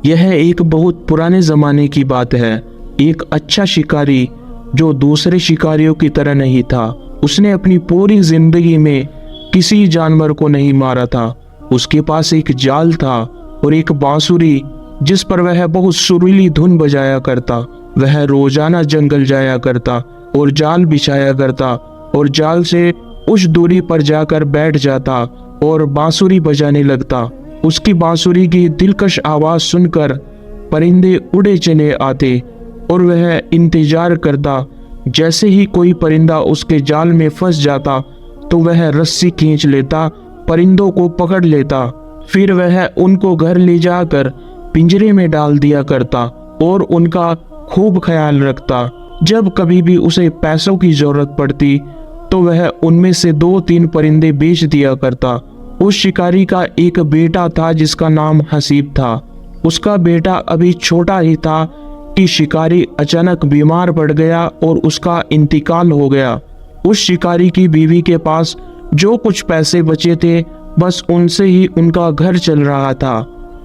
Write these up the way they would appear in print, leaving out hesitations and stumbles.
यह एक बहुत पुराने ज़माने की बात है। एक अच्छा शिकारी जो दूसरे शिकारियों की तरह नहीं था, उसने अपनी पूरी जिंदगी में किसी जानवर को नहीं मारा था। उसके पास एक जाल था और एक बांसुरी जिस पर वह बहुत सुरीली धुन बजाया करता। वह रोजाना जंगल जाया करता और जाल बिछाया करता और जाल से उस दूरी पर जाकर बैठ जाता और बांसुरी बजाने लगता। उसकी बांसुरी की दिलकश आवाज सुनकर परिंदे उड़े चले आते और वह इंतजार करता। जैसे ही कोई परिंदा उसके जाल में फंस जाता तो वह रस्सी खींच लेता, परिंदों को पकड़ लेता। फिर वह उनको घर ले जाकर पिंजरे में डाल दिया करता और उनका खूब ख्याल रखता। जब कभी भी उसे पैसों की जरूरत पड़ती तो वह उनमें से 2-3 परिंदे बेच दिया करता। उस शिकारी का एक बेटा था जिसका नाम हसीब था। उसका बेटा अभी छोटा ही था कि शिकारी अचानक बीमार पड़ गया और उसका इंतकाल हो गया। उस शिकारी की बीवी के पास जो कुछ पैसे बचे थे, बस उनसे ही उनका घर चल रहा था।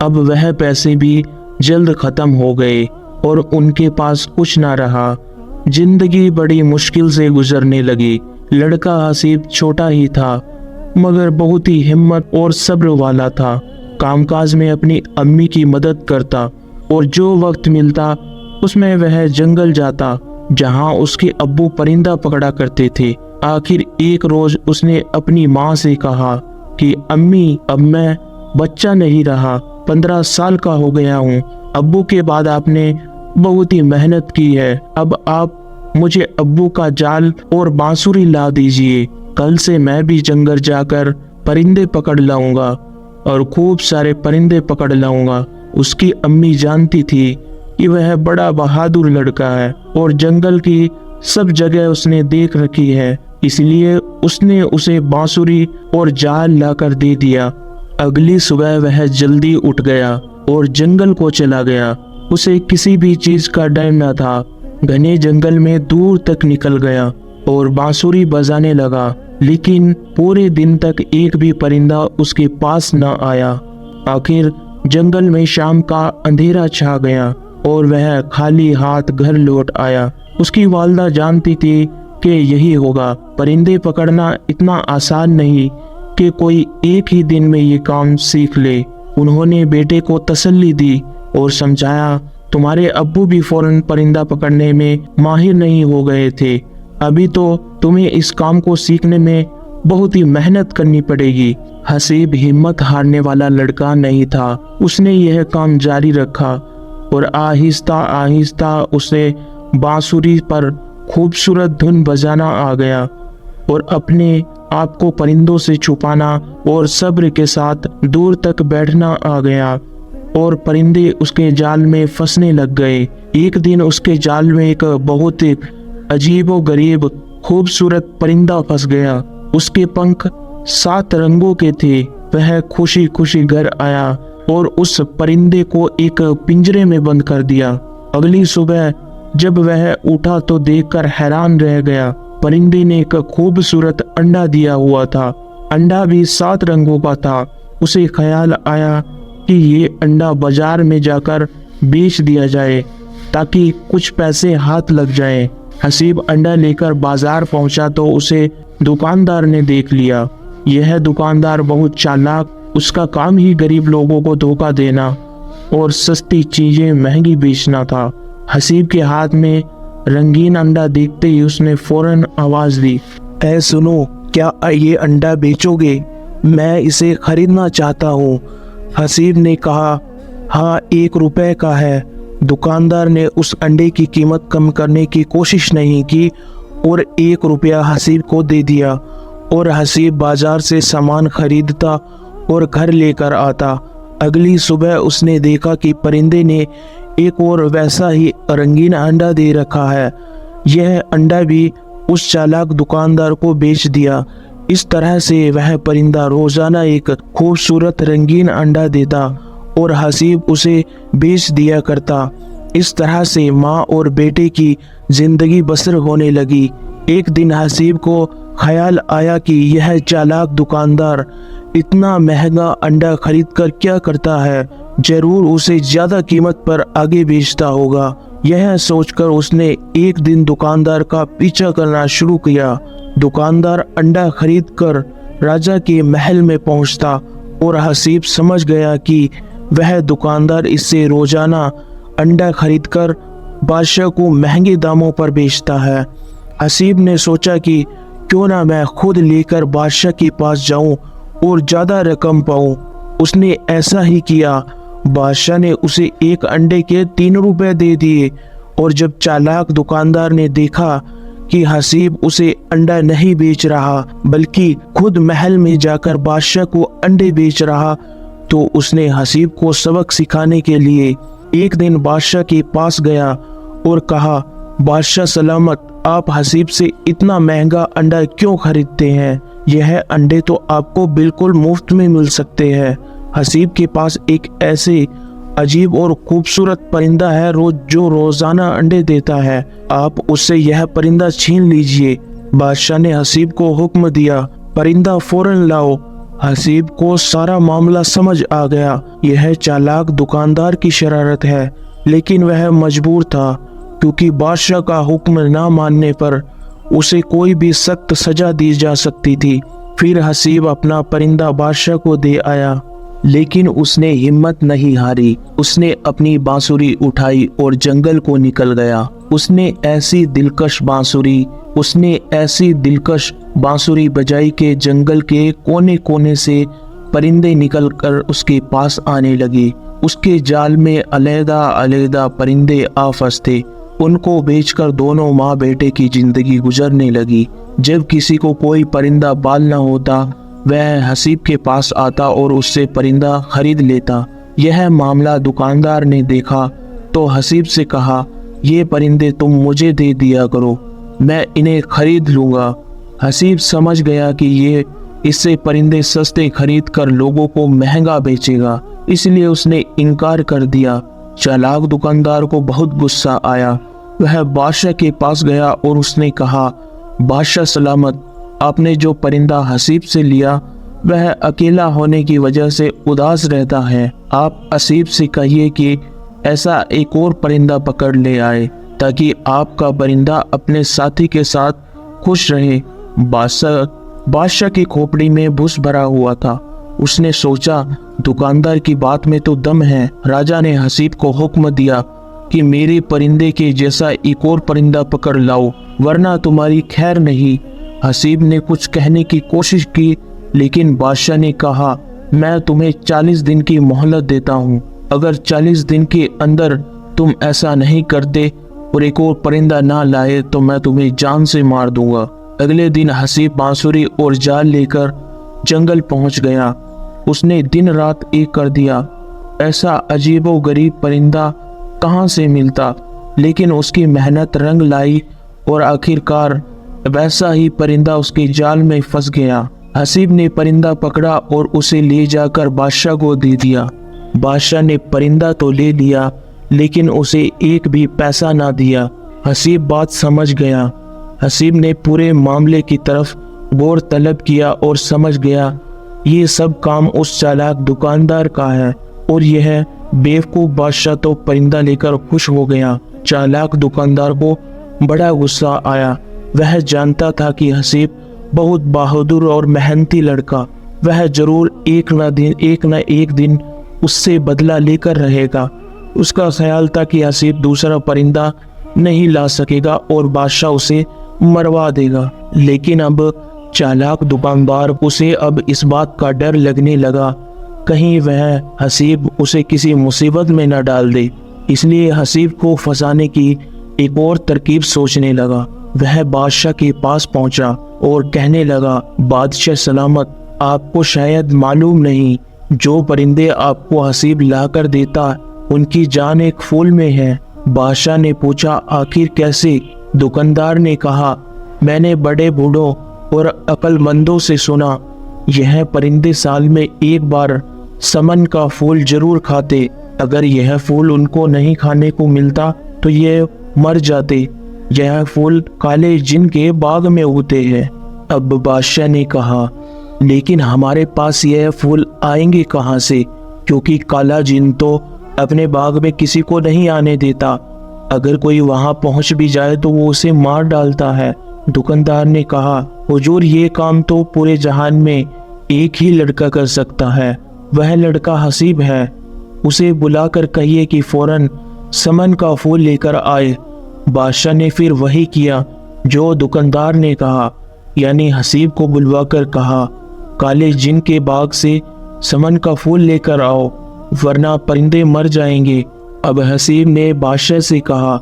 अब वह पैसे भी जल्द खत्म हो गए और उनके पास कुछ ना रहा। जिंदगी बड़ी मुश्किल से गुजरने लगी। लड़का हसीब छोटा ही था मगर बहुत ही हिम्मत और सब्र वाला था। कामकाज में अपनी अम्मी की मदद करता और जो वक्त मिलता उसमें वह जंगल जाता जहां उसके अब्बू परिंदा पकड़ा करते थे। आखिर एक रोज उसने अपनी माँ से कहा कि अम्मी, अब मैं बच्चा नहीं रहा, 15 साल का हो गया हूँ। अब्बू के बाद आपने बहुत ही मेहनत की है, अब आप मुझे अब्बू का जाल और बांसुरी ला दीजिए। कल से मैं भी जंगल जाकर परिंदे पकड़ लाऊंगा और खूब सारे परिंदे पकड़ लाऊंगा। उसकी अम्मी जानती थी कि वह बड़ा बहादुर लड़का है और जंगल की सब जगह उसने देख रखी है, इसलिए उसने उसे बांसुरी और जाल लाकर दे दिया। अगली सुबह वह जल्दी उठ गया और जंगल को चला गया। उसे किसी भी चीज का डर न था। घने जंगल में दूर तक निकल गया और बांसुरी बजाने लगा, लेकिन पूरे दिन तक एक भी परिंदा उसके पास न आया। आखिर जंगल में शाम का अंधेरा छा गया और वह खाली हाथ घर लौट आया। उसकी वालिदा जानती थी कि यही होगा। परिंदे पकड़ना इतना आसान नहीं कि कोई एक ही दिन में ये काम सीख ले। उन्होंने बेटे को तसल्ली दी और समझाया, तुम्हारे अब्बू भी फौरन परिंदा पकड़ने में माहिर नहीं हो गए थे। अभी तो तुम्हें इस काम को सीखने में बहुत ही मेहनत करनी पड़ेगी। हसीब हिम्मत हारने वाला लड़का नहीं था। उसने यह काम जारी रखा और आहिस्ता आहिस्ता उसे बांसुरी पर खूबसूरत धुन बजाना आ गया और अपने आप को परिंदों से छुपाना और सब्र के साथ दूर तक बैठना आ गया और परिंदे उसके जाल में फंसने लग गए। एक दिन उसके जाल में एक बहुत अजीबो गरीब खूबसूरत परिंदा फंस गया। उसके पंख 7 रंगों के थे। वह खुशी खुशी घर आया और उस परिंदे को एक पिंजरे में बंद कर दिया। अगली सुबह जब वह उठा तो देखकर हैरान रह गया। परिंदे ने एक खूबसूरत अंडा दिया हुआ था। अंडा भी 7 रंगों का था। उसे ख्याल आया कि ये अंडा बाजार में जाकर बेच दिया जाए ताकि कुछ पैसे हाथ लग जाएं। हसीब अंडा लेकर बाजार पहुंचा तो उसे दुकानदार ने देख लिया। यह दुकानदार बहुत चालाक, उसका काम ही गरीब लोगों को धोखा देना और सस्ती चीजें महंगी बेचना था। हसीब के हाथ में रंगीन अंडा देखते ही उसने फौरन आवाज दी, ऐ सुनो, क्या ये अंडा बेचोगे? मैं इसे खरीदना चाहता हूँ। हसीब ने कहा, हाँ, 1 रुपए का है। दुकानदार ने उस अंडे की कीमत कम करने की कोशिश नहीं की और 1 रुपया हसीब को दे दिया और हसीब बाजार से सामान खरीदता और घर लेकर आता। अगली सुबह उसने देखा कि परिंदे ने एक और वैसा ही रंगीन अंडा दे रखा है। यह अंडा भी उस चालाक दुकानदार को बेच दिया। इस तरह से वह परिंदा रोजाना एक खूबसूरत रंगीन अंडा देता और हसीब उसे बेच दिया करता। इस तरह से माँ और बेटे की जिंदगी बसर होने लगी। एक दिन हसीब को ख्याल आया कि यह चालाक दुकानदार इतना महंगा अंडा खरीद कर क्या करता है, जरूर उसे ज्यादा कीमत पर आगे बेचता होगा। यह सोचकर उसने एक दिन दुकानदार का पीछा करना शुरू किया। दुकानदार अंडा खरीद कर राजा के महल में पहुंचता और हसीब समझ गया कि वह दुकानदार इससे रोजाना अंडा खरीदकर बादशाह को महंगे दामों पर बेचता है। हसीब ने सोचा कि क्यों ना मैं खुद लेकर बादशाह के पास जाऊं और ज्यादा रकम पाऊं। उसने ऐसा ही किया। बादशाह ने उसे एक अंडे के 3 रुपए दे दिए और जब चालाक दुकानदार ने देखा कि हसीब उसे अंडा नहीं बेच रहा बल्कि खुद महल में जाकर बादशाह को अंडे बेच रहा, तो उसने हसीब को सबक सिखाने के लिए एक दिन बादशाह के पास गया और कहा, बादशाह सलामत, आप हसीब से इतना महंगा अंडा क्यों खरीदते हैं? यह अंडे तो आपको बिल्कुल मुफ्त में मिल सकते हैं। हसीब के पास एक ऐसे अजीब और खूबसूरत परिंदा है जो रोजाना अंडे देता है, आप उससे यह परिंदा छीन लीजिए। बादशाह ने हसीब को हुक्म दिया, परिंदा फौरन लाओ। हसीब को सारा मामला समझ आ गया। यह चालाक दुकानदार की शरारत है, लेकिन वह मजबूर था क्योंकि बादशाह का हुक्म ना मानने पर उसे कोई भी सख्त सजा दी जा सकती थी। फिर हसीब अपना परिंदा बादशाह को दे आया, लेकिन उसने हिम्मत नहीं हारी। उसने अपनी बांसुरी उठाई और जंगल को निकल गया। उसने ऐसी दिलकश बांसुरी बजाई के जंगल के कोने कोने से परिंदे निकलकर उसके पास आने लगे। उसके जाल में अलग-अलग परिंदे आ फंसते। उनको बेचकर दोनों माँ बेटे की जिंदगी गुजरने लगी। जब किसी को कोई परिंदा पालना होता, वह हसीब के पास आता और उससे परिंदा खरीद लेता। यह मामला दुकानदार ने देखा तो हसीब से कहा, ये परिंदे तुम मुझे दे दिया करो, मैं इन्हें खरीद लूँगा। हसीब समझ गया कि ये इससे परिंदे सस्ते खरीद कर लोगों को महंगा बेचेगा, इसलिए उसने इनकार कर दिया। चालाक दुकानदार को बहुत गुस्सा आया। वह बादशाह के पास गया और उसने कहा, बादशाह सलामत, आपने जो परिंदा हसीब से लिया वह अकेला होने की वजह से उदास रहता है। आप हसीब से कहिए कि ऐसा एक और परिंदा पकड़ ले आए ताकि आपका परिंदा अपने साथी के साथ खुश रहे। बादशाह की खोपड़ी में भूस भरा हुआ था। उसने सोचा, दुकानदार की बात में तो दम है। राजा ने हसीब को हुक्म दिया कि मेरे परिंदे के जैसा एक और परिंदा पकड़ लाओ, वरना तुम्हारी खैर नहीं। हसीब ने कुछ कहने की कोशिश की, लेकिन बादशाह ने कहा, मैं तुम्हें 40 दिन की मोहलत देता हूँ। अगर 40 दिन के अंदर तुम ऐसा नहीं करते और एक और परिंदा ना लाए तो मैं तुम्हें जान से मार दूंगा। अगले दिन हसीब बांसुरी और जाल लेकर जंगल पहुंच गया। उसने दिन रात एक कर दिया। ऐसा अजीबो गरीब परिंदा कहाँ से मिलता, लेकिन उसकी मेहनत रंग लाई और आखिरकार वैसा ही परिंदा उसके जाल में फंस गया। हसीब ने परिंदा पकड़ा और उसे ले जाकर बादशाह को दे दिया। बादशाह ने परिंदा तो ले लिया, लेकिन उसे एक भी पैसा ना दिया। हसीब बात समझ गया। हसीब ने पूरे मामले की तरफ गौर तलब किया और समझ गया ये सब काम उस चालाक दुकानदार का है और यह बेवकूफ बादशाह तो परिंदा लेकर खुश हो गया। चालाक दुकानदार को बड़ा गुस्सा आया। वह जानता था कि हसीब बहुत बहादुर और मेहनती लड़का, वह जरूर एक न एक दिन उससे बदला लेकर रहेगा। उसका ख्याल था कि हसीब दूसरा परिंदा नहीं ला सकेगा और बादशाह उसे मरवा देगा। लेकिन अब चालाक दुकानदार उसे अब इस बात का डर लगने लगा, कहीं वह हसीब उसे किसी मुसीबत में न डाल दे। इसलिए हसीब को फंसाने की एक और तरकीब सोचने लगा। वह बादशाह के पास पहुंचा और कहने लगा, बादशाह सलामत, आपको शायद मालूम नहीं, जो परिंदे आपको हसीब लाकर देता उनकी जान एक फूल में है। बादशाह ने पूछा, आखिर कैसे? दुकानदार ने कहा, मैंने बड़े बूढ़ों और अक्लमंदों से सुना, यह परिंदे साल में एक बार समन का फूल जरूर खाते। अगर यह फूल उनको नहीं खाने को मिलता तो ये मर जाते। यह फूल काले जिन के बाग में उगते हैं। अब बादशाह ने कहा, लेकिन हमारे पास यह फूल आएंगे कहाँ से, क्योंकि काला जिन तो अपने बाग में किसी को नहीं आने देता। अगर कोई वहां पहुंच भी जाए तो वो उसे मार डालता है। दुकानदार ने कहा, हुजूर, ये काम तो पूरे जहान में एक ही लड़का कर सकता है, वह लड़का हसीब है। उसे बुलाकर कहिए कि फौरन समन का फूल लेकर आए। बादशाह ने फिर वही किया जो दुकानदार ने कहा, यानी हसीब को बुलवाकर कहा, काले जिन के बाग से समन का फूल लेकर आओ, वरना परिंदे मर जाएंगे। अब हसीब ने बादशाह से कहा,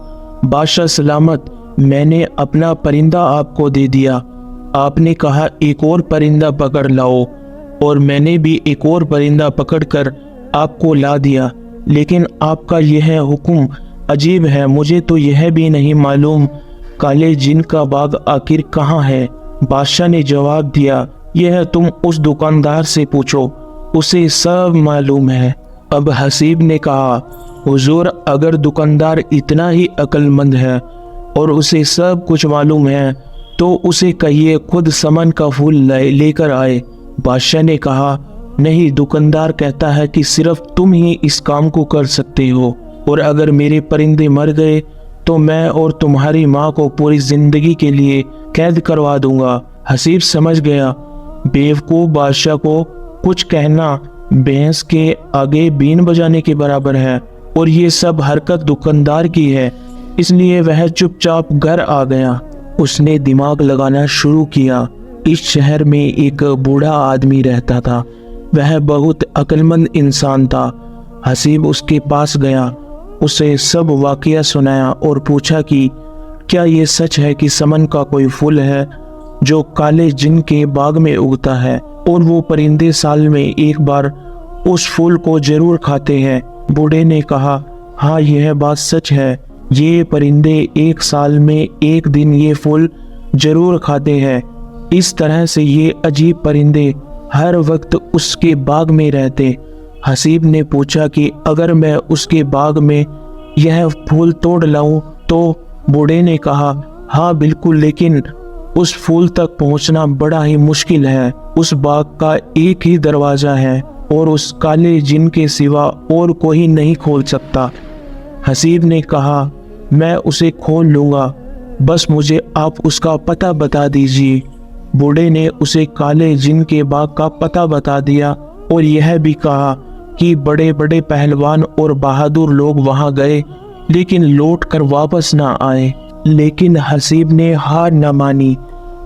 बादशाह सलामत, मैंने अपना परिंदा आपको दे दिया। आपने कहा एक और परिंदा पकड़ लाओ, और मैंने भी एक और परिंदा पकड़कर आपको ला दिया। लेकिन आपका यह हुक्म अजीब है, मुझे तो यह भी नहीं मालूम काले जिन का बाग आखिर कहाँ है। बादशाह ने जवाब दिया, यह तुम उस दुकानदार से पूछो, उसे सब मालूम है। अब हसीब ने कहा, हुजूर, अगर दुकानदार इतना ही अक्लमंद है और उसे सब कुछ मालूम है तो उसे कहिए खुद समन का फूल लेकर आए। बादशाह ने कहा, नहीं, दुकानदार कहता है कि सिर्फ तुम ही इस काम को कर सकते हो, और अगर मेरे परिंदे मर गए तो मैं और तुम्हारी माँ को पूरी जिंदगी के लिए कैद करवा दूंगा। हसीब समझ गया, बेवकूफ बादशाह को कुछ कहना भैंस के आगे बीन बजाने के बराबर है, और ये सब हरकत दुकानदार की है, इसलिए वह चुपचाप घर आ गया। उसने दिमाग लगाना शुरू किया। इस शहर में एक बूढ़ा आदमी रहता था, वह बहुत अक्लमंद इंसान था। हसीब उसके पास गया, उसे सब वाकया सुनाया और पूछा कि क्या ये सच है कि समन का कोई फूल है जो काले जिन के बाग में उगता है, और वो परिंदे साल में एक बार उस फूल को जरूर खाते हैं। बूढ़े ने कहा, हाँ, यह बात सच है, ये परिंदे एक साल में एक दिन ये फूल जरूर खाते हैं। इस तरह से ये अजीब परिंदे हर वक्त उसके बाग में रहते। हसीब ने पूछा कि अगर मैं उसके बाग में यह फूल तोड़ लाऊं तो? बूढ़े ने कहा, हाँ बिल्कुल, लेकिन उस फूल तक पहुंचना बड़ा ही मुश्किल है। उस बाग का एक ही दरवाजा है और उस काले जिन के सिवा और कोई नहीं खोल सकता। हसीब ने कहा, मैं उसे खोल लूंगा, बस मुझे आप उसका पता बता दीजिए। बूढ़े ने उसे काले जिन के बाग का पता बता दिया और यह भी कहा कि बड़े बड़े पहलवान और बहादुर लोग वहां गए, लेकिन लौट कर वापस ना आए। लेकिन हसीब ने हार न मानी।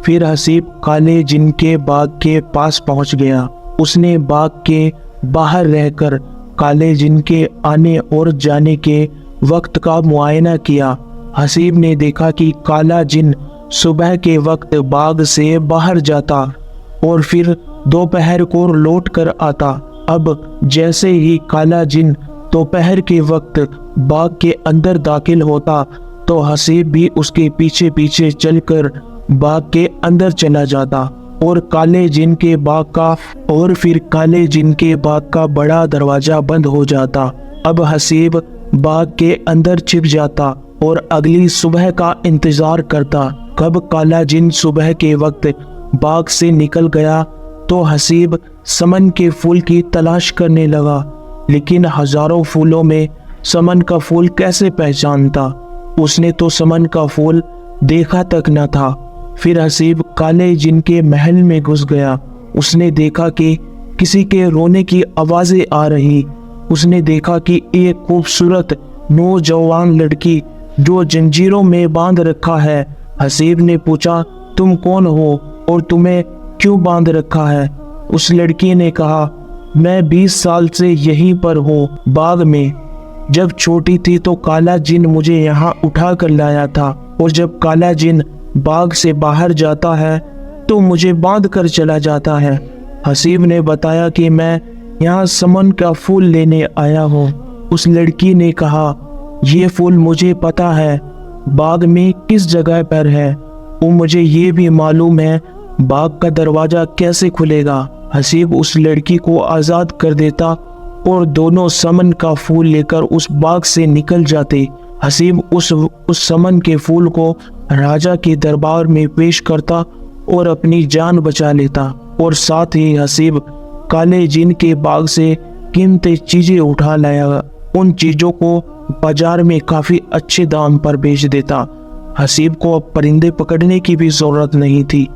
फिर हसीब काले जिन के बाग के पास पहुंच गया। उसने बाग के बाहर रहकर काले जिन के आने और जाने के वक्त का मुआयना किया। हसीब ने देखा कि काला जिन सुबह के वक्त बाग से बाहर जाता और फिर दोपहर को लौट कर आता। अब जैसे ही काला जिन दोपहर के वक्त बाग के अंदर दाखिल होता तो हसीब भी उसके पीछे पीछे चलकर बाग के अंदर चला जाता और काले जिन के बाग का बड़ा दरवाजा बंद हो जाता। अब हसीब बाग के अंदर छिप जाता और अगली सुबह का इंतजार करता। कब काला जिन सुबह के वक्त बाग से निकल गया तो हसीब समन के फूल की तलाश करने लगा, लेकिन हजारों फूलों में समन का फूल कैसे पहचानता? उसने तो समन का फूल देखा तक न था। फिर हसीब काले जिन के महल में घुस गया। उसने देखा कि किसी के रोने की आवाजें आ रही। उसने देखा कि एक खूबसूरत नौजवान लड़की जो जंजीरों में बांध रखा है। हसीब ने पूछा, तुम कौन हो और तुम्हें क्यों बांध रखा है? उस लड़की ने कहा, मैं 20 साल से यहीं पर हूँ बाग में। जब छोटी थी तो काला जिन मुझे यहाँ उठा कर लाया था, और जब काला जिन बाग से बाहर जाता है तो मुझे बांध कर चला जाता है। हसीब ने बताया कि मैं यहाँ समन का फूल लेने आया हूँ। उस लड़की ने कहा, ये फूल मुझे पता है, बाग में किस जगह पर है, वो मुझे ये भी मालूम है बाग का दरवाजा कैसे खुलेगा। हसीब उस लड़की को आज़ाद कर देता और दोनों समन का फूल लेकर उस बाग से निकल जाते। हसीब उस समन के फूल को राजा के दरबार में पेश करता और अपनी जान बचा लेता। और साथ ही हसीब काले जिन के बाग से कीमती चीजें उठा लाया, उन चीजों को बाजार में काफी अच्छे दाम पर बेच देता। हसीब को अब परिंदे पकड़ने की भी जरूरत नहीं थी।